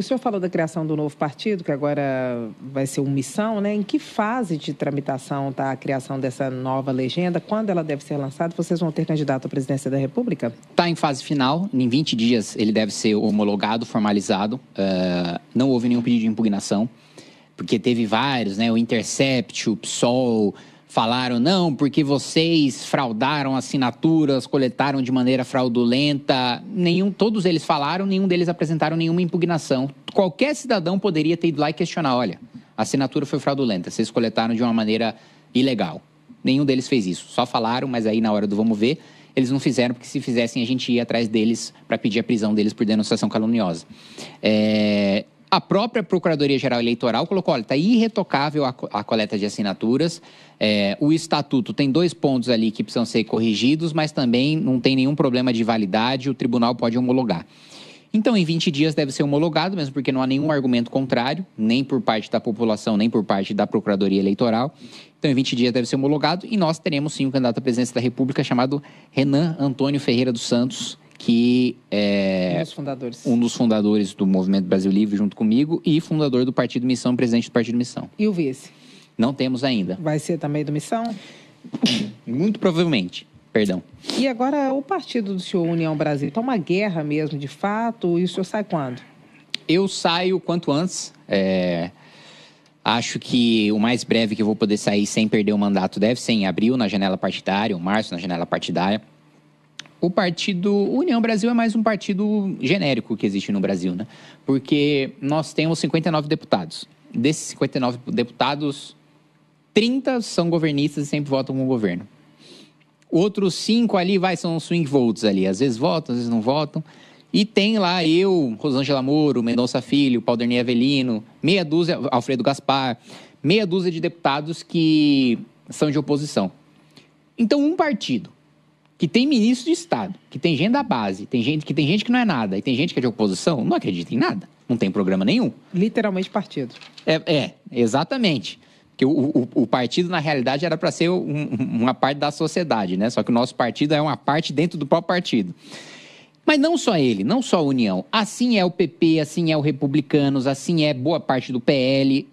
O senhor falou da criação do novo partido, que agora vai ser uma missão, né? Em que fase de tramitação está a criação dessa nova legenda? Quando ela deve ser lançada? Vocês vão ter candidato à presidência da República? Está em fase final. Em 20 dias ele deve ser homologado, formalizado. Não houve nenhum pedido de impugnação, porque teve vários, né? O Intercept, o PSOL, falaram, não, porque vocês fraudaram assinaturas, coletaram de maneira fraudulenta. Todos eles falaram, nenhum deles apresentaram nenhuma impugnação. Qualquer cidadão poderia ter ido lá e questionar, olha, a assinatura foi fraudulenta, vocês coletaram de uma maneira ilegal. Nenhum deles fez isso, só falaram, mas aí na hora do vamos ver, eles não fizeram, porque se fizessem a gente ia atrás deles para pedir a prisão deles por denunciação caluniosa. A própria Procuradoria-Geral Eleitoral colocou, olha, está irretocável a coleta de assinaturas, o estatuto tem 2 pontos ali que precisam ser corrigidos, mas também não tem nenhum problema de validade, o tribunal pode homologar. Então, em 20 dias deve ser homologado, mesmo porque não há nenhum argumento contrário, nem por parte da população, nem por parte da Procuradoria Eleitoral. Então, em 20 dias deve ser homologado e nós teremos, sim, um candidato à presidência da República chamado Renan Antônio Ferreira dos Santos, que é um dos fundadores do Movimento Brasil Livre, junto comigo, e fundador do Partido Missão, presidente do Partido Missão. E o vice? Não temos ainda. Vai ser também do Missão? Muito provavelmente, perdão. E agora, o partido do senhor, União Brasil, está uma guerra mesmo, de fato, e o senhor sai quando? Eu saio quanto antes. Acho que o mais breve que eu vou poder sair sem perder o mandato deve ser em abril, na janela partidária, ou março, na janela partidária. O partido União Brasil é mais um partido genérico que existe no Brasil, né? Porque nós temos 59 deputados. Desses 59 deputados, 30 são governistas e sempre votam com o governo. Outros 5 ali são swing votes ali. Às vezes votam, às vezes não votam. E tem lá eu, Rosângela Moro, Mendonça Filho, Paulo Avelino, meia dúzia, Alfredo Gaspar, meia dúzia de deputados que são de oposição. Então, um partido que tem ministro de Estado, que tem gente da base, tem gente que não é nada, e tem gente que é de oposição, não acredita em nada, não tem programa nenhum. Literalmente partido. Exatamente. Porque o partido, na realidade, era para ser uma parte da sociedade, né? Só que o nosso partido é uma parte dentro do próprio partido. Mas não só ele, não só a União. Assim é o PP, assim é o Republicanos, assim é boa parte do PL.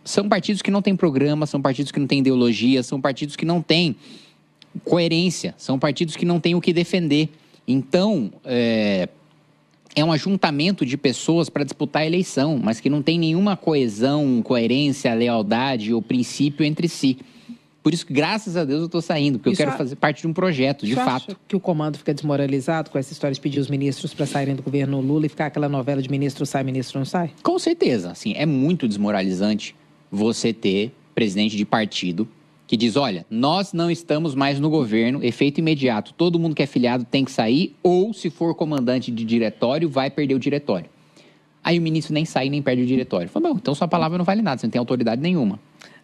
São partidos que não têm programa, são partidos que não têm ideologia, são partidos que não têm coerência, são partidos que não têm o que defender. Então, é um ajuntamento de pessoas para disputar a eleição, mas que não tem nenhuma coesão, coerência, lealdade ou princípio entre si. Por isso que, graças a Deus, eu estou saindo, porque eu quero fazer parte de um projeto, de fato. Acha que o comando fica desmoralizado com essa história de pedir os ministros para saírem do governo Lula e ficar aquela novela de ministro sai, ministro não sai? Com certeza. Assim, é muito desmoralizante você ter presidente de partido que diz, olha, nós não estamos mais no governo, efeito imediato, todo mundo que é filiado tem que sair, ou se for comandante de diretório, vai perder o diretório. Aí o ministro nem sai, nem perde o diretório. Fala, bom, então sua palavra não vale nada, você não tem autoridade nenhuma.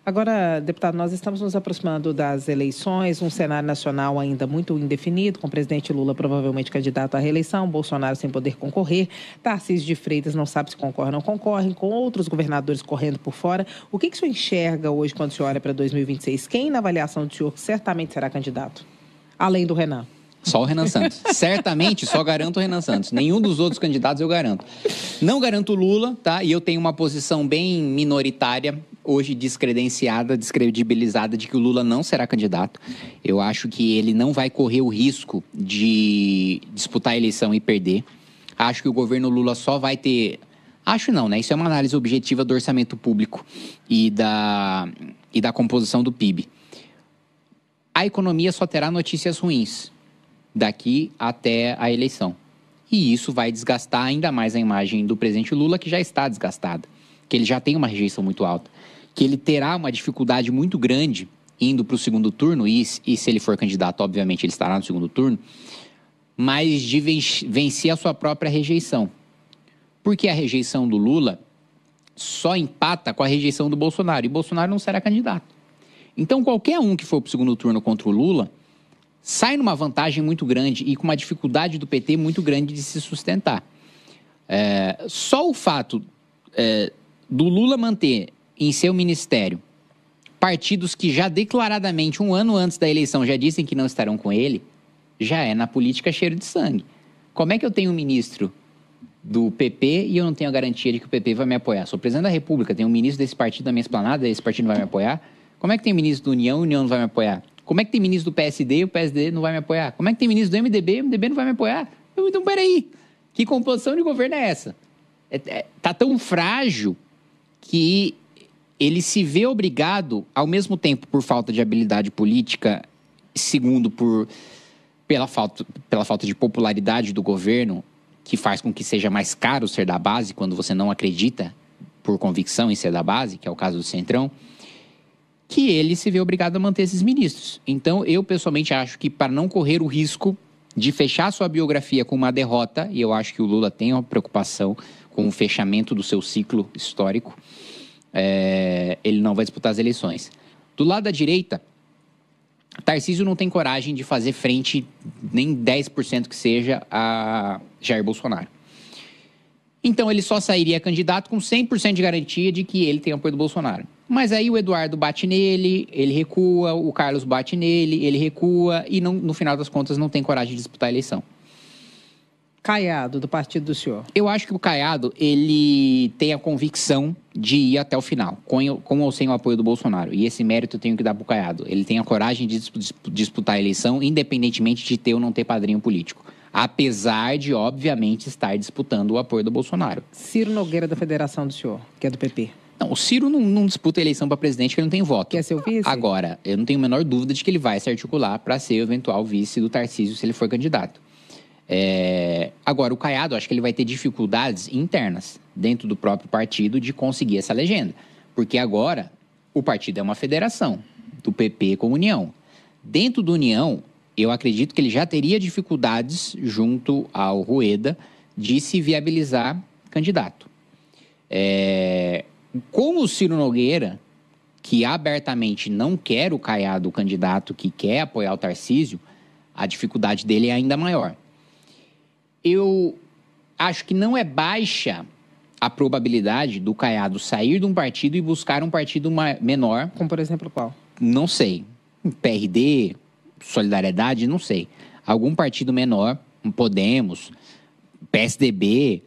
Agora, deputado, nós estamos nos aproximando das eleições, um cenário nacional ainda muito indefinido, com o presidente Lula provavelmente candidato à reeleição, Bolsonaro sem poder concorrer, Tarcísio de Freitas não sabe se concorre ou não concorre, com outros governadores correndo por fora. O que o senhor enxerga hoje quando o senhor olha para 2026? Quem, na avaliação do senhor, certamente será candidato? Além do Renan. Só o Renan Santos. Certamente, só garanto o Renan Santos. Nenhum dos outros candidatos eu garanto. Não garanto o Lula, tá? E eu tenho uma posição bem minoritária, hoje descredenciada, descredibilizada, de que o Lula não será candidato. Eu acho que ele não vai correr o risco de disputar a eleição e perder. Acho que o governo Lula só vai ter... Acho não, né? Isso é uma análise objetiva do orçamento público e da composição do PIB. A economia só terá notícias ruins daqui até a eleição. E isso vai desgastar ainda mais a imagem do presidente Lula, que já está desgastada, que ele já tem uma rejeição muito alta, que ele terá uma dificuldade muito grande indo para o segundo turno, e se ele for candidato, obviamente, ele estará no segundo turno, mas de vencer a sua própria rejeição. Porque a rejeição do Lula só empata com a rejeição do Bolsonaro, e Bolsonaro não será candidato. Então, qualquer um que for para o segundo turno contra o Lula sai numa vantagem muito grande e com uma dificuldade do PT muito grande de se sustentar. Só o fato do Lula manter em seu ministério partidos que já declaradamente, um ano antes da eleição, já dizem que não estarão com ele, já é na política cheiro de sangue. Como é que eu tenho um ministro do PP e eu não tenho a garantia de que o PP vai me apoiar. Sou presidente da República, tenho um ministro desse partido na minha esplanada, esse partido não vai me apoiar. Como é que tem ministro do União e o União não vai me apoiar? Como é que tem ministro do PSD e o PSD não vai me apoiar? Como é que tem ministro do MDB e o MDB não vai me apoiar? Então, peraí, que composição de governo é essa? Tá tão frágil que ele se vê obrigado, ao mesmo tempo por falta de habilidade política, segundo pela falta de popularidade do governo, que faz com que seja mais caro ser da base quando você não acredita por convicção em ser da base, que é o caso do Centrão, que ele se vê obrigado a manter esses ministros. Então, eu pessoalmente acho que para não correr o risco de fechar sua biografia com uma derrota, e eu acho que o Lula tem uma preocupação com o fechamento do seu ciclo histórico, ele não vai disputar as eleições. Do lado da direita, Tarcísio não tem coragem de fazer frente, nem 10% que seja, a Jair Bolsonaro. Então, ele só sairia candidato com 100% de garantia de que ele tem apoio do Bolsonaro. Mas aí o Eduardo bate nele, ele recua, o Carlos bate nele, ele recua e no final das contas não tem coragem de disputar a eleição. Caiado, do partido do senhor. Eu acho que o Caiado, ele tem a convicção de ir até o final, com ou sem o apoio do Bolsonaro. E esse mérito eu tenho que dar pro Caiado. Ele tem a coragem de disputar a eleição, independentemente de ter ou não ter padrinho político. Apesar de, obviamente, estar disputando o apoio do Bolsonaro. Ciro Nogueira, da federação do senhor, que é do PP. Não, o Ciro não disputa a eleição para presidente, porque ele não tem voto. Quer ser o vice? Agora, eu não tenho a menor dúvida de que ele vai se articular para ser o eventual vice do Tarcísio, se ele for candidato. Agora, o Caiado, acho que ele vai ter dificuldades internas dentro do próprio partido de conseguir essa legenda. Porque agora, o partido é uma federação, do PP com a União. Dentro da União, eu acredito que ele já teria dificuldades, junto ao Rueda, de se viabilizar candidato. Com o Ciro Nogueira, que abertamente não quer o Caiado candidato, que quer apoiar o Tarcísio, a dificuldade dele é ainda maior. Eu acho que não é baixa a probabilidade do Caiado sair de um partido e buscar um partido menor. Como, por exemplo, qual? Não sei. PRD, Solidariedade, não sei. Algum partido menor, um Podemos, PSDB...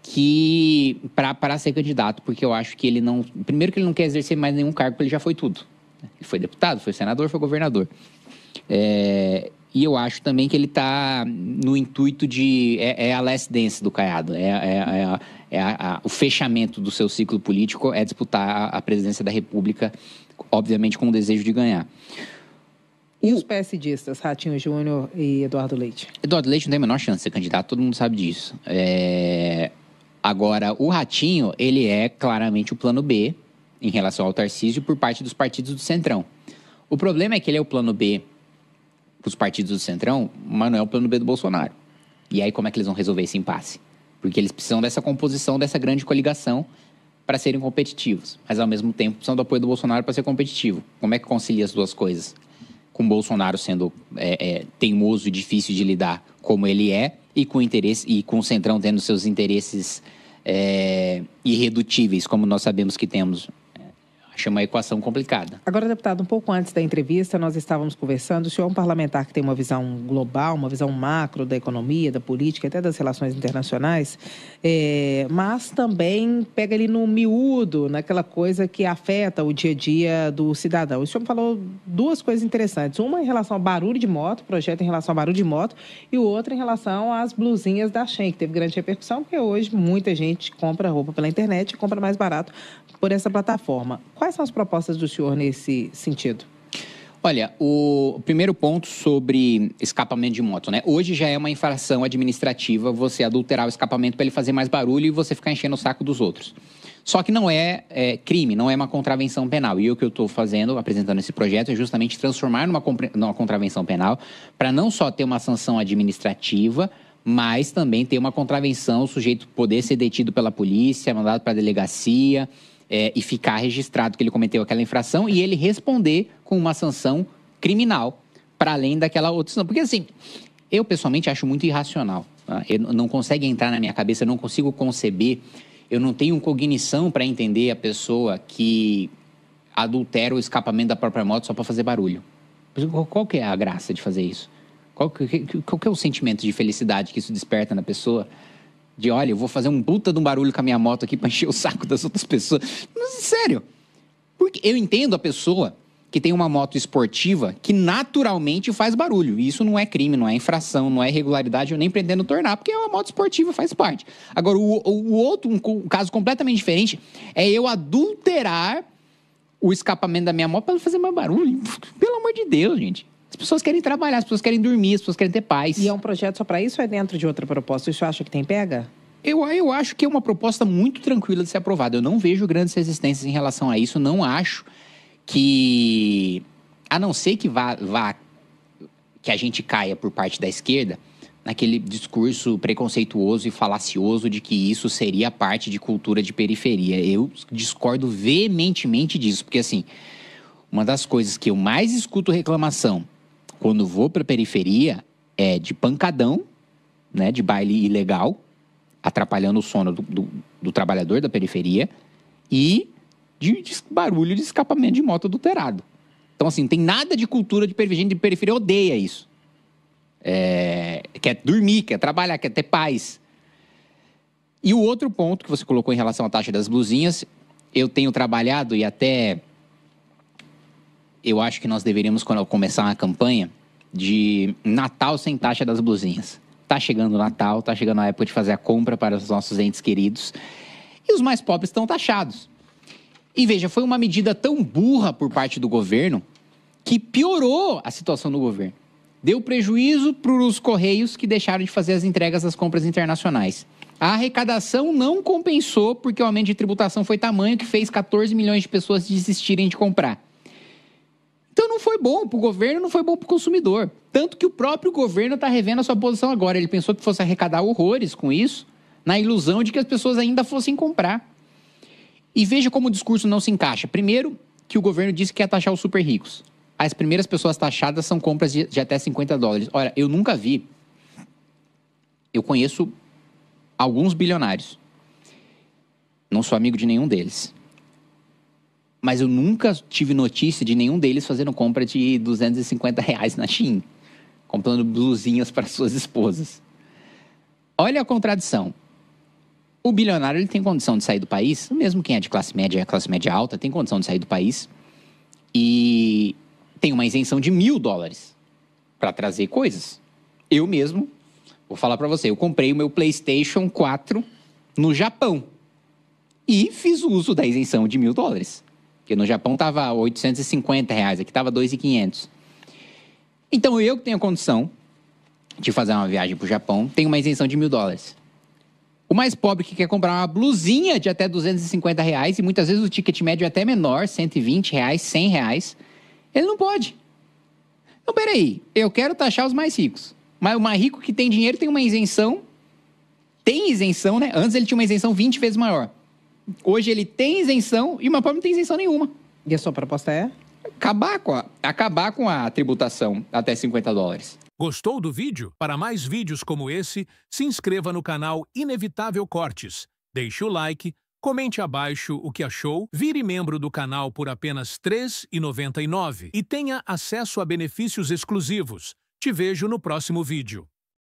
que para ser candidato, porque eu acho que ele não... Primeiro que ele não quer exercer mais nenhum cargo, porque ele já foi tudo. Ele foi deputado, foi senador, foi governador. E eu acho também que ele está no intuito de... a last dance do Caiado. O fechamento do seu ciclo político é disputar a presidência da República, obviamente com o desejo de ganhar. E os PSDistas, Ratinho Júnior e Eduardo Leite? Eduardo Leite não tem a menor chance de ser candidato, todo mundo sabe disso. Agora, o Ratinho, ele é claramente o plano B em relação ao Tarcísio por parte dos partidos do Centrão. O problema é que ele é o plano B para os partidos do Centrão, mas não é o plano B do Bolsonaro. E aí, como é que eles vão resolver esse impasse? Porque eles precisam dessa composição, dessa grande coligação para serem competitivos. Mas, ao mesmo tempo, precisam do apoio do Bolsonaro para ser competitivo. Como é que concilia as duas coisas? Com o Bolsonaro sendo teimoso e difícil de lidar como ele é, e com o Centrão tendo seus interesses irredutíveis, como nós sabemos que temos. Acho uma equação complicada. Agora, deputado, um pouco antes da entrevista, nós estávamos conversando. O senhor é um parlamentar que tem uma visão global, uma visão macro da economia, da política, até das relações internacionais, mas também pega ali no miúdo, naquela coisa que afeta o dia a dia do cidadão. O senhor me falou duas coisas interessantes. Uma em relação ao barulho de moto, projeto em relação ao barulho de moto, e o outro em relação às blusinhas da Shein, que teve grande repercussão, porque hoje muita gente compra roupa pela internet e compra mais barato por essa plataforma. Quais são as propostas do senhor nesse sentido? Olha, o primeiro ponto sobre escapamento de moto, né? Hoje já é uma infração administrativa você adulterar o escapamento para ele fazer mais barulho e você ficar enchendo o saco dos outros. Só que não é crime, não é uma contravenção penal. E o que eu estou fazendo, apresentando esse projeto, é justamente transformar numa contravenção penal para não só ter uma sanção administrativa, mas também ter uma contravenção, o sujeito poder ser detido pela polícia, mandado para a delegacia... e ficar registrado que ele cometeu aquela infração e ele responder com uma sanção criminal para além daquela outra sanção. Porque, assim, eu pessoalmente acho muito irracional. Tá? Não consegue entrar na minha cabeça, eu não consigo conceber, eu não tenho cognição para entender a pessoa que adultera o escapamento da própria moto só para fazer barulho. Qual que é a graça de fazer isso? Qual que é o sentimento de felicidade que isso desperta na pessoa De, olha, eu vou fazer um puta de um barulho com a minha moto aqui pra encher o saco das outras pessoas. Mas, sério. Porque eu entendo a pessoa que tem uma moto esportiva que naturalmente faz barulho. E isso não é crime, não é infração, não é irregularidade, eu nem pretendo tornar, porque é uma moto esportiva, faz parte. Agora, o outro, um caso completamente diferente, é eu adulterar o escapamento da minha moto para fazer mais barulho. Pelo amor de Deus, gente. As pessoas querem trabalhar, as pessoas querem dormir, as pessoas querem ter paz. E é um projeto só para isso ou é dentro de outra proposta? Isso acha que tem pega? Eu acho que é uma proposta muito tranquila de ser aprovada. Eu não vejo grandes resistências em relação a isso. Não acho que... A não ser que que a gente caia por parte da esquerda naquele discurso preconceituoso e falacioso de que isso seria parte de cultura de periferia. Eu discordo veementemente disso. Porque, assim, uma das coisas que eu mais escuto reclamação quando vou para a periferia é de pancadão, né, de baile ilegal, atrapalhando o sono do trabalhador da periferia, e de barulho de escapamento de moto adulterado. Então, assim, tem nada de cultura de periferia. Gente de periferia odeia isso. Quer dormir, quer trabalhar, quer ter paz. E o outro ponto que você colocou em relação à taxa das blusinhas, eu tenho trabalhado e até... Eu acho que nós deveríamos começar uma campanha de Natal sem taxa das blusinhas. Tá chegando o Natal, tá chegando a época de fazer a compra para os nossos entes queridos. E os mais pobres estão taxados. E veja, foi uma medida tão burra por parte do governo que piorou a situação do governo. Deu prejuízo para os Correios que deixaram de fazer as entregas das compras internacionais. A arrecadação não compensou porque o aumento de tributação foi tamanho que fez 14 milhões de pessoas desistirem de comprar. Então não foi bom para o governo, não foi bom para o consumidor. Tanto que o próprio governo está revendo a sua posição agora. Ele pensou que fosse arrecadar horrores com isso, na ilusão de que as pessoas ainda fossem comprar. E veja como o discurso não se encaixa. Primeiro, que o governo disse que ia taxar os super ricos. As primeiras pessoas taxadas são compras de até $50. Olha, eu nunca vi. Eu conheço alguns bilionários. Não sou amigo de nenhum deles. Mas eu nunca tive notícia de nenhum deles fazendo compra de R$250 na Shein, comprando blusinhas para suas esposas. Olha a contradição. O bilionário ele tem condição de sair do país, mesmo quem é de classe média alta, tem condição de sair do país e tem uma isenção de $1.000 para trazer coisas. Eu mesmo, vou falar para você, eu comprei o meu PlayStation 4 no Japão e fiz uso da isenção de $1.000. Porque no Japão estava R$850, aqui estava R$2.500. Então, eu que tenho a condição de fazer uma viagem para o Japão, tenho uma isenção de $1.000. O mais pobre que quer comprar uma blusinha de até R$250, e muitas vezes o ticket médio é até menor, R$120, R$100, ele não pode. Então, peraí, eu quero taxar os mais ricos. Mas o mais rico que tem dinheiro tem uma isenção, né? Antes ele tinha uma isenção 20 vezes maior. Hoje ele tem isenção e o mais pobre não tem isenção nenhuma. E a sua proposta é? Acabar com a tributação até $50. Gostou do vídeo? Para mais vídeos como esse, se inscreva no canal Inevitável Cortes. Deixe o like, comente abaixo o que achou, vire membro do canal por apenas R$ 3,99 e tenha acesso a benefícios exclusivos. Te vejo no próximo vídeo.